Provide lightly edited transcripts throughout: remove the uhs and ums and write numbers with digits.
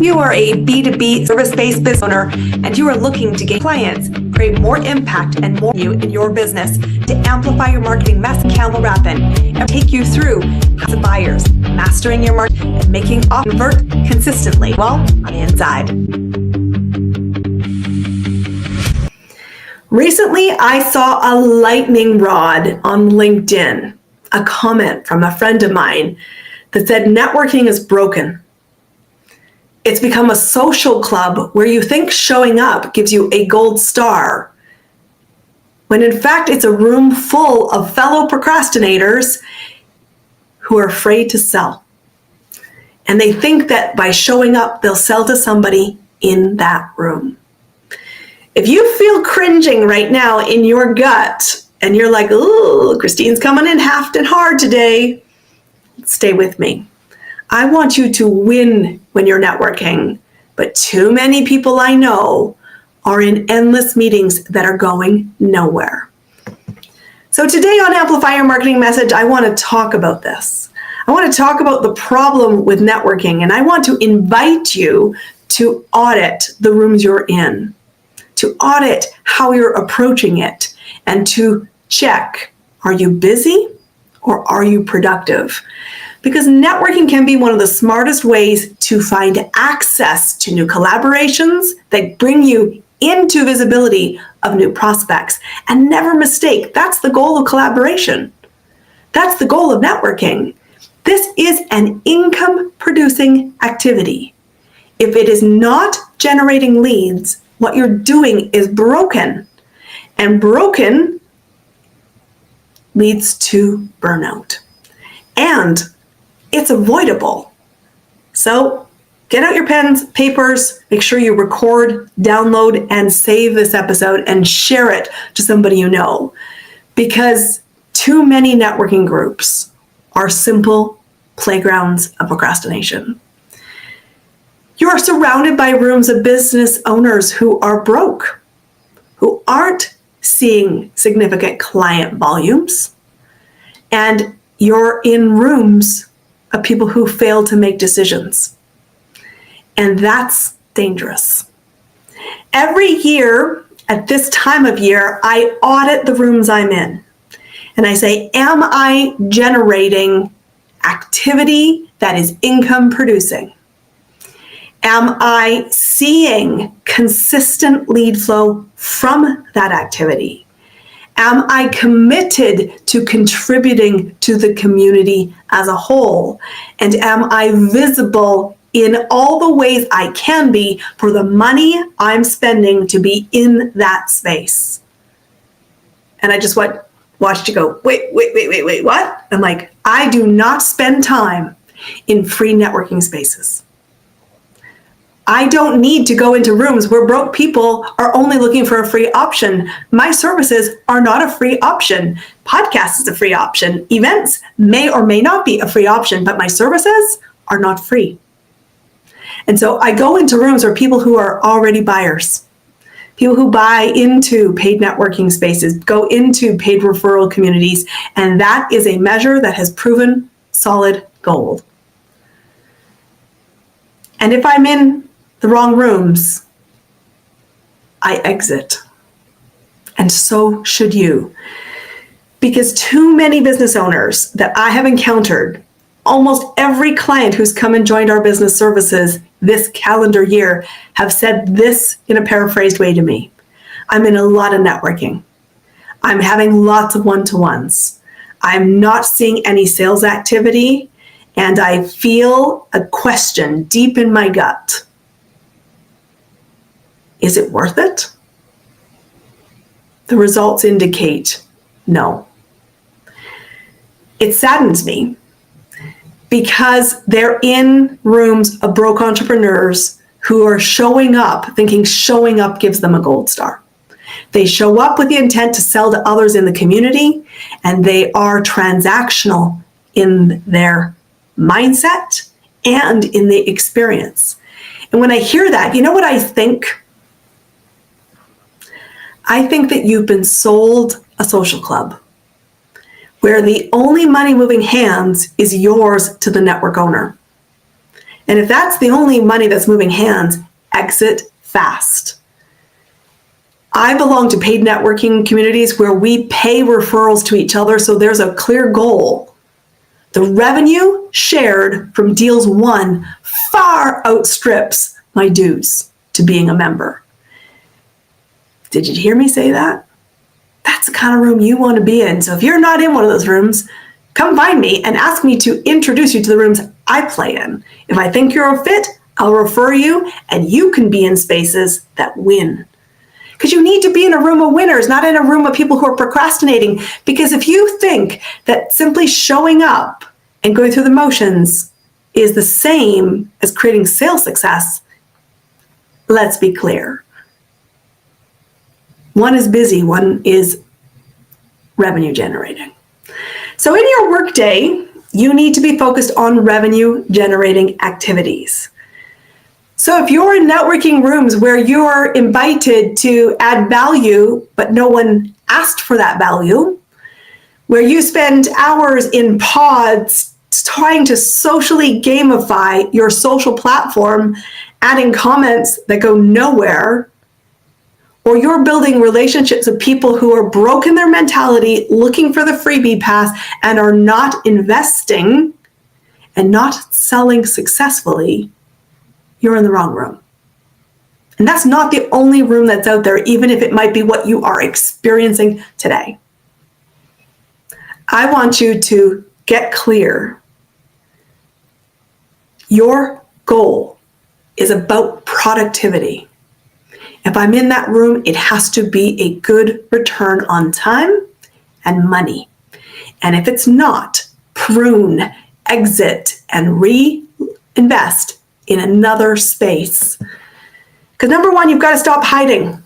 you are a B2B service-based business owner and you are looking to gain clients, create more impact and more value in your business to amplify your marketing message, Campbell Rappin, and take you through how to buyers, mastering your market, and making offers convert consistently, well, on the inside. Recently, I saw a lightning rod on LinkedIn, a comment from a friend of mine that said networking is broken. It's become a social club where you think showing up gives you a gold star, when in fact it's a room full of fellow procrastinators who are afraid to sell. And they think that by showing up, they'll sell to somebody in that room. If you feel cringing right now in your gut and you're like, ooh, Christine's coming in half and hard today, stay with me. I want you to win when you're networking, but too many people I know are in endless meetings that are going nowhere. So today on Amplify Your Marketing Message, I want to talk about this. I want to talk about the problem with networking, and I want to invite you to audit the rooms you're in, to audit how you're approaching it, and to check, are you busy or are you productive? Because networking can be one of the smartest ways to find access to new collaborations that bring you into visibility of new prospects. And never mistake, that's the goal of collaboration. That's the goal of networking. This is an income-producing activity. If it is not generating leads, what you're doing is broken. And broken leads to burnout. And it's avoidable. So get out your pens, papers, make sure you record, download, and save this episode and share it to somebody you know. Because too many networking groups are simple playgrounds of procrastination. You are surrounded by rooms of business owners who are broke, who aren't seeing significant client volumes, and you're in rooms of people who fail to make decisions. And that's dangerous. Every year at this time of year, I audit the rooms I'm in. And I say, am I generating activity that is income producing? Am I seeing consistent lead flow from that activity? Am I committed to contributing to the community as a whole? And am I visible in all the ways I can be for the money I'm spending to be in that space? And I just watched you go, wait, what? I'm like, I do not spend time in free networking spaces. I don't need to go into rooms where broke people are only looking for a free option. My services are not a free option. Podcast is a free option. Events may or may not be a free option, but my services are not free. And so I go into rooms where people who are already buyers, people who buy into paid networking spaces, go into paid referral communities, and that is a measure that has proven solid gold. And if I'm in the wrong rooms, I exit. And so should you. Because too many business owners that I have encountered, almost every client who's come and joined our business services this calendar year have said this in a paraphrased way to me. I'm in a lot of networking. I'm having lots of one-to-ones. I'm not seeing any sales activity, and I feel a question deep in my gut. Is it worth it? The results indicate no. It saddens me because they're in rooms of broke entrepreneurs who are showing up, thinking showing up gives them a gold star. They show up with the intent to sell to others in the community, and they are transactional in their mindset and in the experience. And when I hear that, you know what I think? I think that you've been sold a social club where the only money moving hands is yours to the network owner. And if that's the only money that's moving hands, exit fast. I belong to paid networking communities where we pay referrals to each other, so there's a clear goal. The revenue shared from deals won far outstrips my dues to being a member. Did you hear me say that? That's the kind of room you want to be in. So if you're not in one of those rooms, come find me and ask me to introduce you to the rooms I play in. If I think you're a fit, I'll refer you, and you can be in spaces that win. Because you need to be in a room of winners, not in a room of people who are procrastinating. Because if you think that simply showing up and going through the motions is the same as creating sales success, let's be clear. One is busy, one is revenue generating. So in your workday, you need to be focused on revenue generating activities. So if you're in networking rooms where you're invited to add value, but no one asked for that value, where you spend hours in pods trying to socially gamify your social platform, adding comments that go nowhere, or you're building relationships with people who are broken their mentality, looking for the freebie pass, and are not investing and not selling successfully, you're in the wrong room. And that's not the only room that's out there, even if it might be what you are experiencing today. I want you to get clear. Your goal is about productivity. If I'm in that room, it has to be a good return on time and money. And if it's not, prune, exit, and reinvest in another space. Because number one, you've got to stop hiding.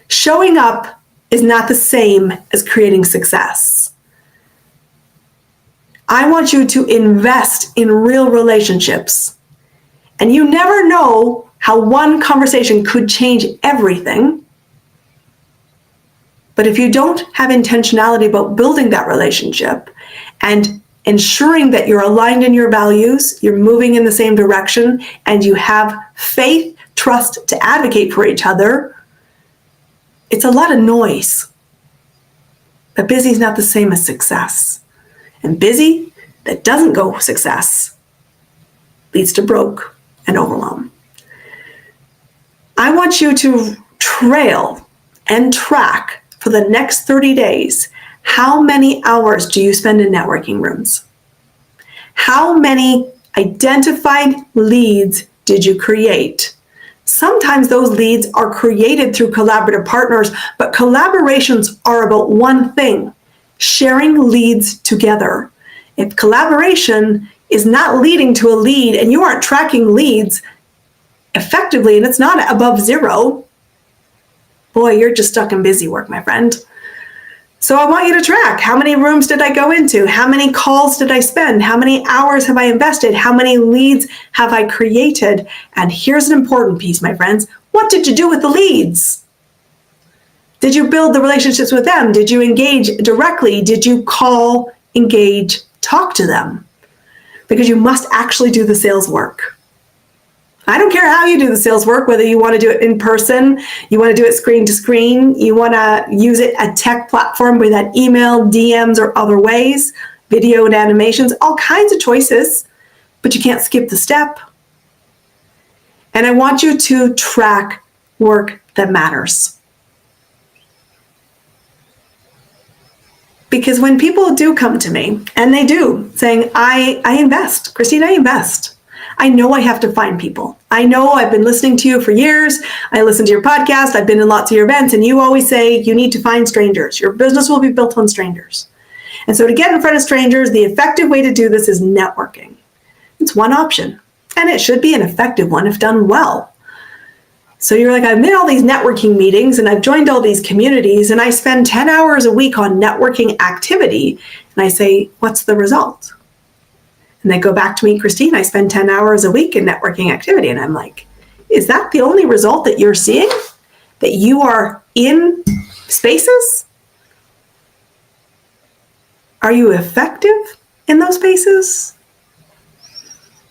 Showing up is not the same as creating success. I want you to invest in real relationships. And you never know how one conversation could change everything. But if you don't have intentionality about building that relationship and ensuring that you're aligned in your values, you're moving in the same direction, and you have faith, trust to advocate for each other, it's a lot of noise. But busy is not the same as success. And busy that doesn't go success leads to broke and overwhelm. I want you to trail and track for the next 30 days. How many hours do you spend in networking rooms? How many identified leads did you create? Sometimes those leads are created through collaborative partners, but collaborations are about one thing: sharing leads together. If collaboration is not leading to a lead and you aren't tracking leads effectively and it's not above zero, boy, you're just stuck in busy work, my friend. So I want you to track. How many rooms did I go into? How many calls did I spend? How many hours have I invested? How many leads have I created? And here's an important piece, my friends. What did you do with the leads? Did you build the relationships with them? Did you engage directly? Did you call, engage, talk to them? Because you must actually do the sales work. I don't care how you do the sales work, whether you want to do it in person, you want to do it screen to screen, you want to use it a tech platform with that email, DMs, or other ways, video and animations, all kinds of choices, but you can't skip the step. And I want you to track work that matters. Because when people do come to me, and they do, saying, I invest, Christine, I invest. I know I have to find people. I know I've been listening to you for years. I listen to your podcast. I've been in lots of your events, and you always say you need to find strangers. Your business will be built on strangers. And so to get in front of strangers, the effective way to do this is networking. It's one option, and it should be an effective one if done well. So you're like, I'm in all these networking meetings, and I've joined all these communities, and I spend 10 hours a week on networking activity. And I say, what's the result? And they go back to me, Christine, I spend 10 hours a week in networking activity. And I'm like, is that the only result that you're seeing? That you are in spaces? Are you effective in those spaces?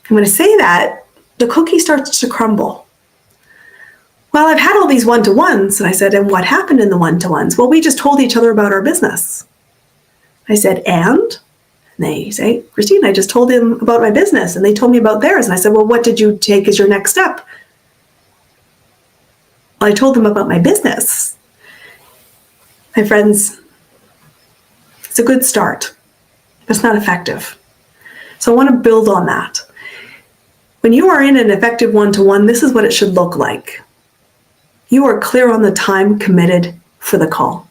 And when I say that, the cookie starts to crumble. Well, I've had all these one-to-ones. And I said, and what happened in the one-to-ones? Well, we just told each other about our business. I said, and they say, Christine, I just told them about my business and they told me about theirs. And I said, well, what did you take as your next step? Well, I told them about my business. My friends, it's a good start, but it's not effective. So I want to build on that. When you are in an effective one-to-one, this is what it should look like. You are clear on the time committed for the call.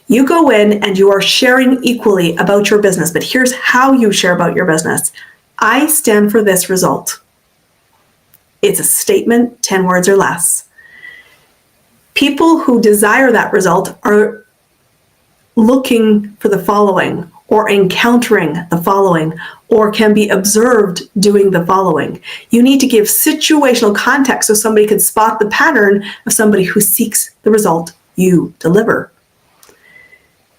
You go in and you are sharing equally about your business, but here's how you share about your business. I stand for this result. It's a statement, 10 words or less. People who desire that result are looking for the following, or encountering the following, or can be observed doing the following. You need to give situational context so somebody can spot the pattern of somebody who seeks the result you deliver.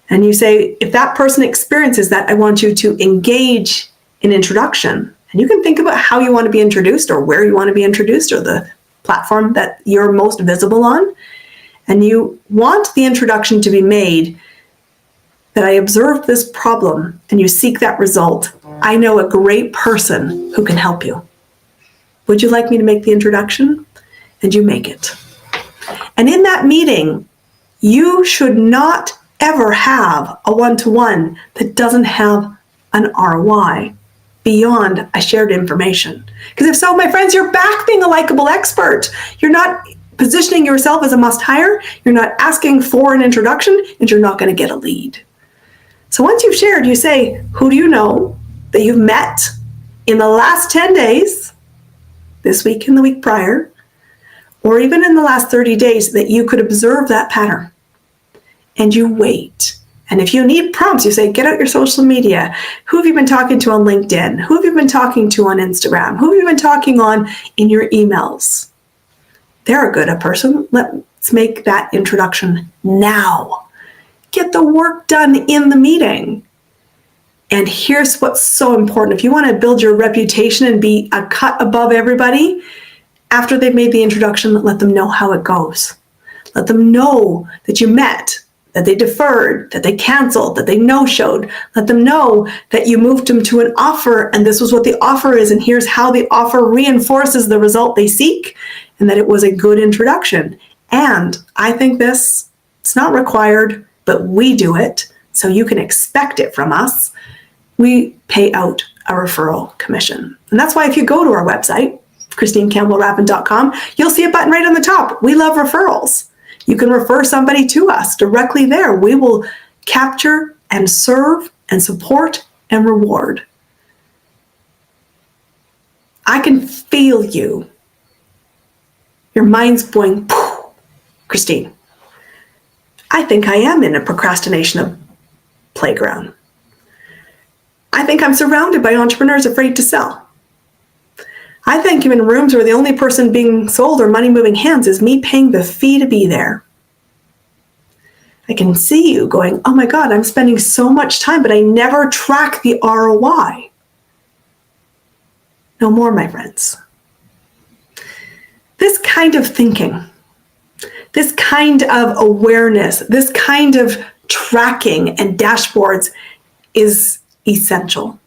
And you say, if that person experiences that, I want you to engage in introduction. And you can think about how you want to be introduced or where you want to be introduced or the platform that you're most visible on. And you want the introduction to be made that I observed this problem and you seek that result. I know a great person who can help you. Would you like me to make the introduction? And you make it. And in that meeting, you should not ever have a one-to-one that doesn't have an ROI beyond a shared information. Because if so, my friends, you're back being a likable expert. You're not positioning yourself as a must-hire. You're not asking for an introduction, and you're not going to get a lead. So once you've shared, you say, who do you know that you've met in the last 10 days, this week and the week prior, or even in the last 30 days that you could observe that pattern? And you wait. And if you need prompts, you say, get out your social media. Who have you been talking to on LinkedIn? Who have you been talking to on Instagram? Who have you been talking on in your emails? They're a good person. Let's make that introduction now. Get the work done in the meeting. And here's what's so important. If you want to build your reputation and be a cut above everybody, after they've made the introduction, let them know how it goes. Let them know that you met, that they deferred, that they canceled, that they no-showed. Let them know that you moved them to an offer and this was what the offer is and here's how the offer reinforces the result they seek and that it was a good introduction. And I think it's not required, but we do it so you can expect it from us. We pay out a referral commission. And that's why if you go to our website, ChristineCampbellRappin.com, you'll see a button right on the top. We love referrals. You can refer somebody to us directly there. We will capture and serve and support and reward. I can feel you. Your mind's going, Christine, I think I am in a procrastination playground. I think I'm surrounded by entrepreneurs afraid to sell. I think I'm in rooms where the only person being sold or money moving hands is me paying the fee to be there. I can see you going, oh my God, I'm spending so much time, but I never track the ROI. No more, my friends. This kind of thinking, this kind of awareness, this kind of tracking and dashboards is essential.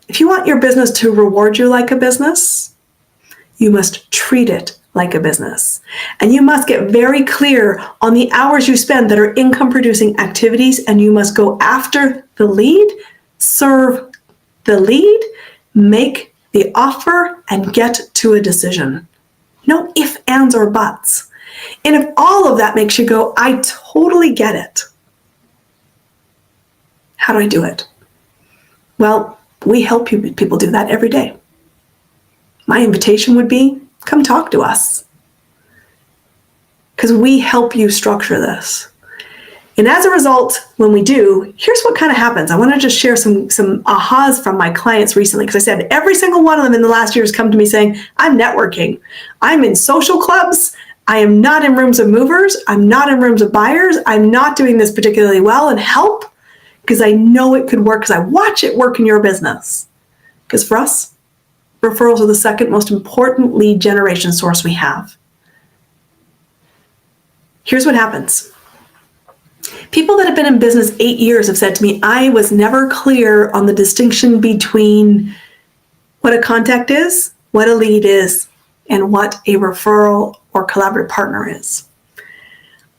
If you want your business to reward you like a business, you must treat it like a business. And you must get very clear on the hours you spend that are income producing activities, and you must go after the lead, serve the lead, make the offer, and get to a decision. No ifs, ands, or buts. And if all of that makes you go, I totally get it. How do I do it? Well, we help people do that every day. My invitation would be, come talk to us. Because we help you structure this. And as a result, when we do, here's what kind of happens. I want to just share some ahas from my clients recently, because I said every single one of them in the last year has come to me saying, I'm networking. I'm in social clubs. I am not in rooms of movers. I'm not in rooms of buyers. I'm not doing this particularly well, and help, because I know it could work, because I watch it work in your business. Because for us, referrals are the second most important lead generation source we have. Here's what happens. People that have been in business 8 years have said to me, I was never clear on the distinction between what a contact is, what a lead is, and what a referral or collaborative partner is.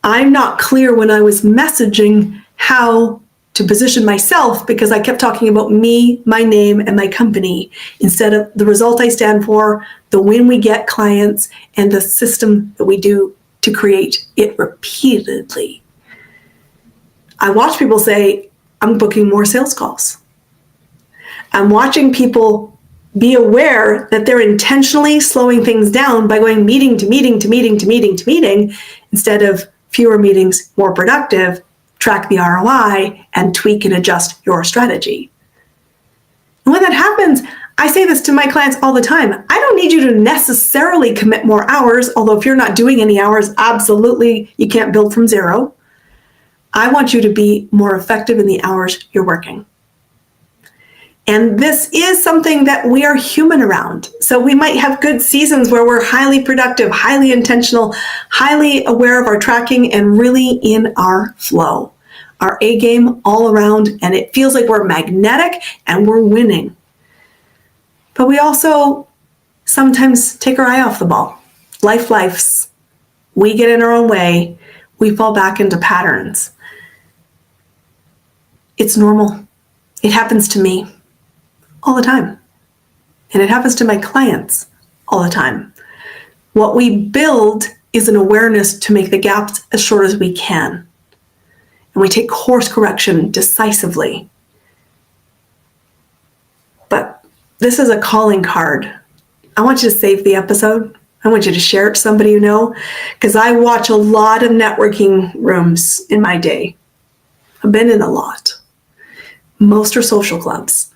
I'm not clear when I was messaging how to position myself because I kept talking about me, my name, and my company instead of the result I stand for, the win we get clients, and the system that we do to create it repeatedly. I watch people say, I'm booking more sales calls. I'm watching people be aware that they're intentionally slowing things down by going meeting to meeting to meeting to meeting to meeting instead of fewer meetings, more productive, track the ROI, and tweak and adjust your strategy. And when that happens, I say this to my clients all the time. I don't need you to necessarily commit more hours, although if you're not doing any hours, absolutely, you can't build from zero. I want you to be more effective in the hours you're working. And this is something that we are human around. So we might have good seasons where we're highly productive, highly intentional, highly aware of our tracking, and really in our flow, our A game all around, and it feels like we're magnetic and we're winning. But we also sometimes take our eye off the ball. Lifes. We get in our own way. We fall back into patterns. It's normal. It happens to me all the time. And it happens to my clients all the time. What we build is an awareness to make the gaps as short as we can. And we take course correction decisively. But this is a calling card. I want you to save the episode. I want you to share it to somebody you know, because I watch a lot of networking rooms in my day. I've been in a lot. Most are social clubs.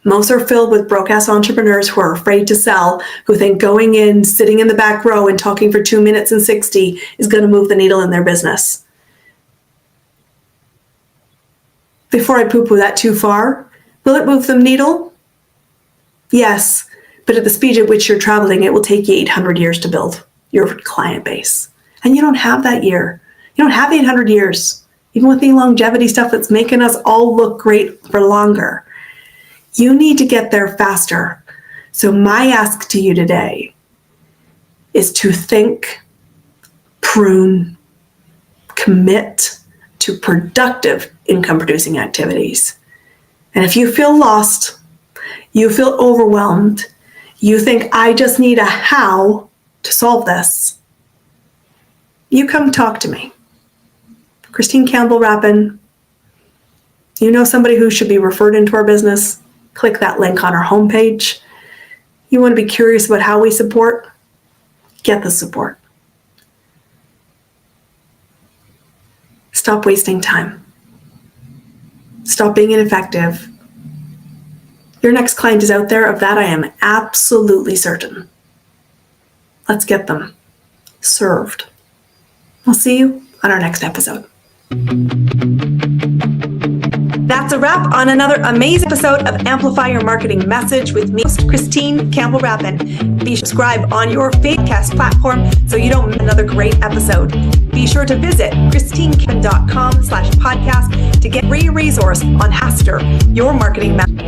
Most are filled with broke-ass entrepreneurs who are afraid to sell, who think going in, sitting in the back row and talking for 2 minutes and 60 is going to move the needle in their business. Before I poo-poo that too far, will it move the needle? Yes, but at the speed at which you're traveling, it will take you 800 years to build your client base. And you don't have that year. You don't have 800 years, even with the longevity stuff that's making us all look great for longer. You need to get there faster. So my ask to you today is to think, prune, commit to productive income-producing activities. And if you feel lost, you feel overwhelmed, you think, I just need a how to solve this, you come talk to me. Christine Campbell-Rappin, you know somebody who should be referred into our business, click that link on our homepage. You want to be curious about how we support? Get the support. Stop wasting time. Stop being ineffective. Your next client is out there. Of that, I am absolutely certain. Let's get them served. I'll see you on our next episode. That's a wrap on another amazing episode of Amplify Your Marketing Message with me, Christine Campbell-Rappin. Be sure to subscribe on your podcast platform so you don't miss another great episode. Be sure to visit christinecampbell.com/podcast to get a free resource on Master Your Marketing Message.